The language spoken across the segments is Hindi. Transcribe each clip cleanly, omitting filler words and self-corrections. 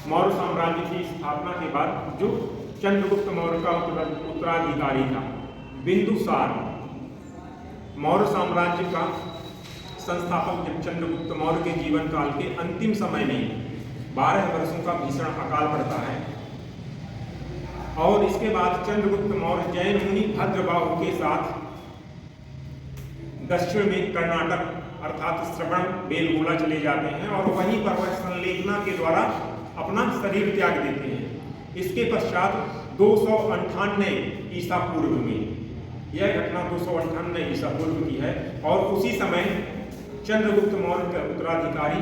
मौर्य साम्राज्य की स्थापना के बाद जो चंद्रगुप्त मौर्य का उत्तराधिकारी था बिंदुसार, मौर्य साम्राज्य का संस्थापक जब चंद्रगुप्त मौर्य के जीवन काल के अंतिम समय में 12 वर्षों का भीषण अकाल पड़ता है और इसके बाद चंद्रगुप्त मौर्य जैन मुनि भद्रबाहु के साथ दक्षिण में कर्नाटक अर्थात श्रवण बेलगोला चले जाते हैं और वहीं पर वह संलेखना के द्वारा अपना शरीर त्याग देते हैं। इसके पश्चात 298 ईसा पूर्व में, यह घटना 298 ईसा पूर्व की है और उसी समय चंद्रगुप्त मौर्य के उत्तराधिकारी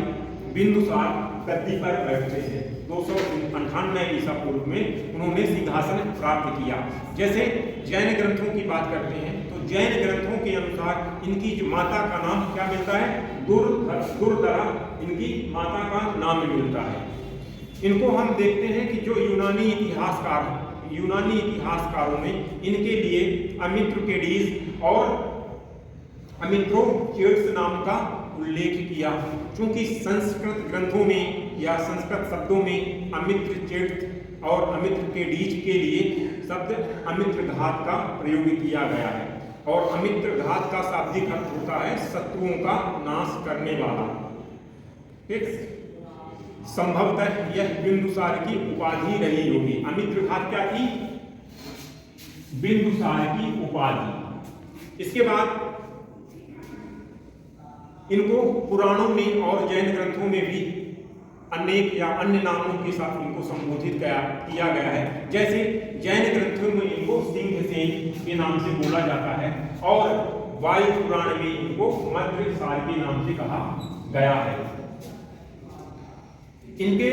बिंदुसार गद्दी पर बैठते थे। 298 ईसा पूर्व में उन्होंने सिंहासन प्राप्त किया। जैसे जैन ग्रंथों की बात करते हैं तो जैन ग्रंथों के अनुसार इनकी जो माता का नाम क्या मिलता है, दुर्धरा इनकी माता का नाम मिलता है। इनको हम देखते हैं कि जो यूनानी इतिहासकारों ने इनके लिए अमित्रोकेडीज और अमित्रोचेट्स नाम का उल्लेख किया, क्योंकि संस्कृत ग्रंथों में या संस्कृत शब्दों में अमित्रचेट्स और अमित्रोकेडीज के लिए शब्द अमित्रघात का प्रयोग किया गया है और अमित्रघात का शाब्दिक अर्थ होता है शत्रुओं का नाश करने वाला। ठीक, संभवतः यह बिंदुसार की उपाधि रही होगी। अमित्रघात क्या थी? बिंदुसार की उपाधि। इसके बाद इनको पुराणों में और जैन ग्रंथों में भी अनेक या अन्य नामों के साथ इनको संबोधित किया गया है। जैसे जैन ग्रंथों में इनको सिंहसेन के नाम से बोला जाता है और वायु पुराण में इनको मद्रसार के नाम से कहा गया है। इनके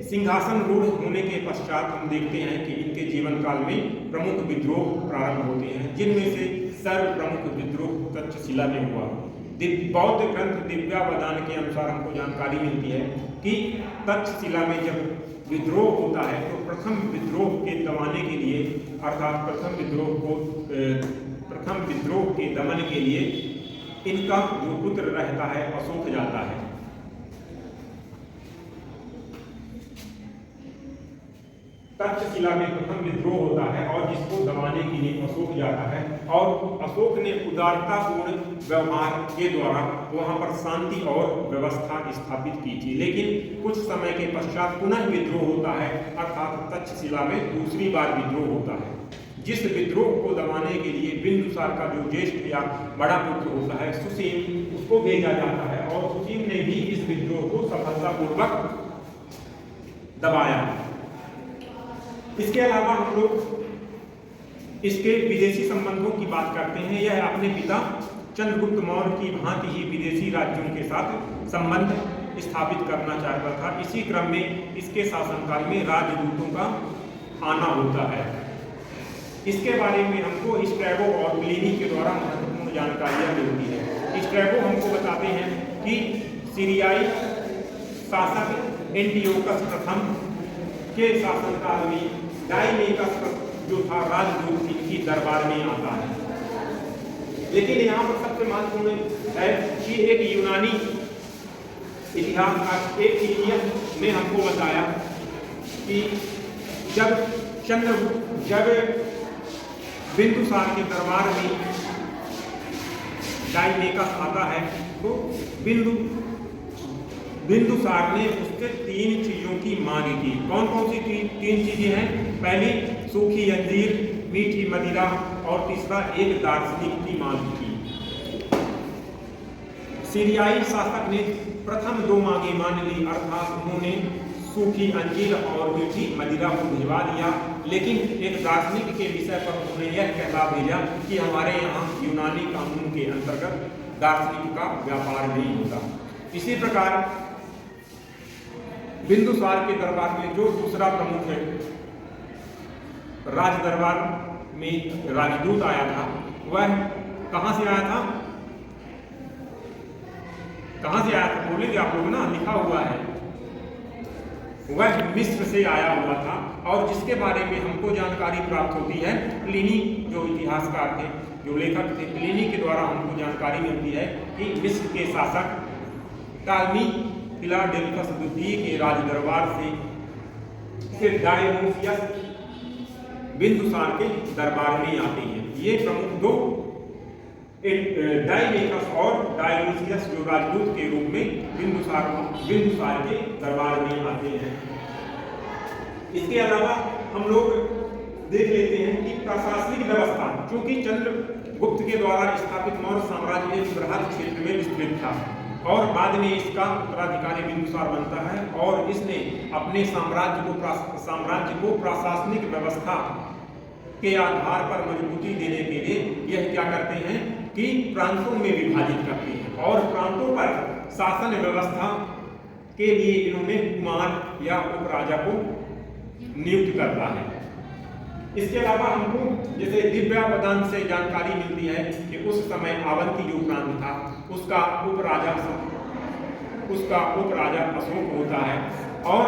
सिंहासन रूढ़ होने के पश्चात हम देखते हैं कि इनके जीवन काल में प्रमुख विद्रोह प्रारंभ होते हैं, जिनमें से सर्व प्रमुख विद्रोह तक्षशिला में हुआ। बौद्ध ग्रंथ दिव्यावदान के अनुसार हमको जानकारी मिलती है कि तक्षशिला में जब विद्रोह होता है तो प्रथम विद्रोह के दबाने के लिए अर्थात प्रथम विद्रोह के दमन के लिए इनका जो पुत्र रहता है अशोक जाता है। तक्षशिला में प्रथम विद्रोह होता है और जिसको दबाने के लिए अशोक जाता है और अशोक ने उदारतापूर्ण व्यवहार के द्वारा वहां पर शांति और व्यवस्था स्थापित की थी। लेकिन कुछ समय के पश्चात पुनः विद्रोह होता है अर्थात तक्षशिला में दूसरी बार विद्रोह होता है। जिस विद्रोह को दबाने के लिए बिंदुसार का जो ज्येष्ठ या बड़ा पुत्र होता है सुसीम, उसको भेजा जाता है और सुसीम ने भी इस विद्रोह को सफलतापूर्वक दबाया। इसके अलावा हम लोग इसके विदेशी संबंधों की बात करते हैं। यह अपने पिता चंद्रगुप्त मौर्य की भांति ही विदेशी राज्यों के साथ संबंध स्थापित करना चाहता था। इसी क्रम में इसके शासनकाल में राजदूतों का आना होता है। इसके बारे में हमको स्ट्रैबो और प्लिनी के द्वारा महत्वपूर्ण जानकारियाँ मिलती है। स्ट्रैबो हमको बताते हैं कि सीरियाई शासक एंटियोकस प्रथम के शासनकाल में डायमेकस जो था राजदूत इनकी दरबार में आता है। लेकिन यहाँ पर सबसे महत्वपूर्ण है कि एक यूनानी इतिहास ने हमको बताया कि जब बिंदुसार के दरबार में डायमेकस आता है तो बिंदुसार ने उससे 3 चीजों की मांग की। कौन कौन सी 3 चीजें हैं? पहली सूखी अंजीर, मीठी मदिरा और तीसरा एक दार्शनिक की मांग की। सीरियाई शासक ने प्रथम 2 मांगे मान ली अर्थात उन्होंने सूखी अंजीर और मीठी मदिरा को भिजवा दिया, लेकिन एक दार्शनिक के विषय पर उन्होंने यह कहला भेजा कि हमारे यहाँ यूनानी कानून के अंतर्गत दार्शनिक का व्यापार नहीं होता। इसी प्रकार बिंदुसार के दरबार में जो दूसरा प्रमुख है राज दरबार में राजदूत आया था, वह कहां से आया था? बोलेंगे आप लोग ना, लिखा हुआ है। वह मिस्र से आया हुआ था और जिसके बारे में हमको जानकारी प्राप्त होती है प्लिनी जो इतिहासकार थे, जो लेखक थे, प्लिनी के द्वारा हमको जानकारी मिलती है कि मिस्र के शासक टालमी फिलाडेल्फस द्वितीय के राज दरबार से फिर डायोनुसियस बिंदुसार के दरबार में आते हैं। ये प्रमुख दो डायमेकस और डायोनुसियस जो राजदूत के रूप में बिंदुसार के दरबार में आते हैं। इसके अलावा हम लोग देख लेते हैं कि प्रशासनिक व्यवस्था, चूंकि चंद्रगुप्त के द्वारा स्थापित मौर्य साम्राज्य एक बृहद क्षेत्र में विस्तृत था और बाद में इसका उत्तराधिकारी बिंदुसार बनता है और इसने अपने साम्राज्य को प्रशासनिक व्यवस्था के आधार पर मजबूती देने के लिए यह क्या करते हैं कि प्रांतों में विभाजित करते हैं और प्रांतों पर शासन व्यवस्था के लिए इन्होंने कुमार या उपराजा को नियुक्त करता है। इसके अलावा हमको जैसे दिव्यावदान से जानकारी मिलती है कि उस समय अवंती जो प्रांत था उसका उपराजा अशोक होता है और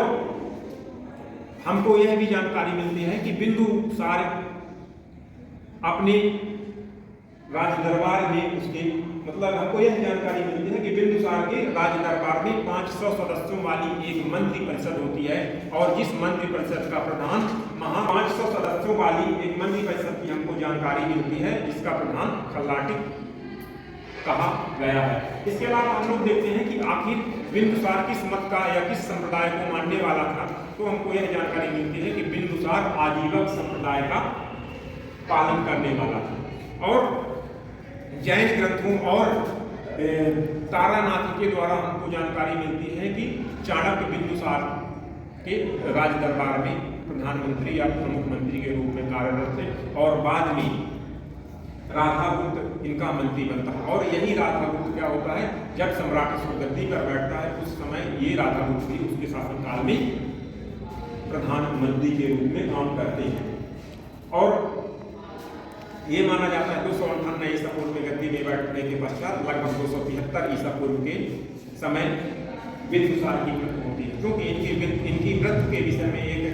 हमको यह भी जानकारी मिलती है कि बिंदुसार अपने राज दरबार में उसके हमको यह जानकारी मिलती है कि बिंदुसार के राज दरबार में 500 सदस्यों वाली एक मंत्री परिषद होती है और जिस मंत्री परिषद का प्रधान 500 सदस्यों वाली एक मंत्री परिषद की हमको जानकारी मिलती है जिसका प्रधान खल्लाटिक कहा गया है। इसके अलावा हम लोग देखते हैं कि आखिर बिंदुसार किस मत का या किस संप्रदाय को मानने वाला था, तो हमको यह जानकारी मिलती है कि बिंदुसार आजीवक संप्रदाय का पालन करने वाला था और जैन ग्रंथों और तारानाथ के द्वारा हमको जानकारी मिलती है कि चाणक्य बिंदुसार के राज दरबार में प्रधानमंत्री या प्रमुख मंत्री के रूप में कार्यरत थे और बाद में राधागुप्त इनका मंत्री बनता है और यही राधागुप्त क्या होता है, जब सम्राट अशोक गद्दी पर बैठता है उस समय ये राधागुप्त भी उसके शासनकाल में प्रधानमंत्री के रूप में काम करते हैं और ये माना जाता है 258 ईसा पूर्व में गद्दी में बैठने के पश्चात लगभग 273 ईसा पूर्व के समय बिंदुसार की मृत्यु होती है। क्योंकि इनकी मृत्यु के विषय में एक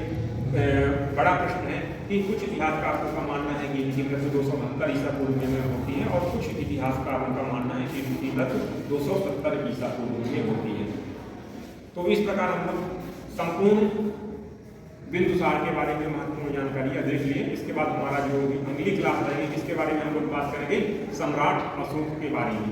बड़ा प्रश्न है कि कुछ इतिहासकारों का मानना है कि इनकी मृत्यु 272 ईसा पूर्व में होती है और कुछ इतिहासकारों का मानना है कि इनकी मृत्यु 270 ईसा पूर्व में होती है। तो इस प्रकार हम लोग संपूर्ण बिंदुसार के बारे में महत्वपूर्ण जानकारी देख लिए। इसके बाद हमारा जो अगली क्लास रहेगी इसके बारे में हम लोग बात करेंगे सम्राट अशोक के बारे में।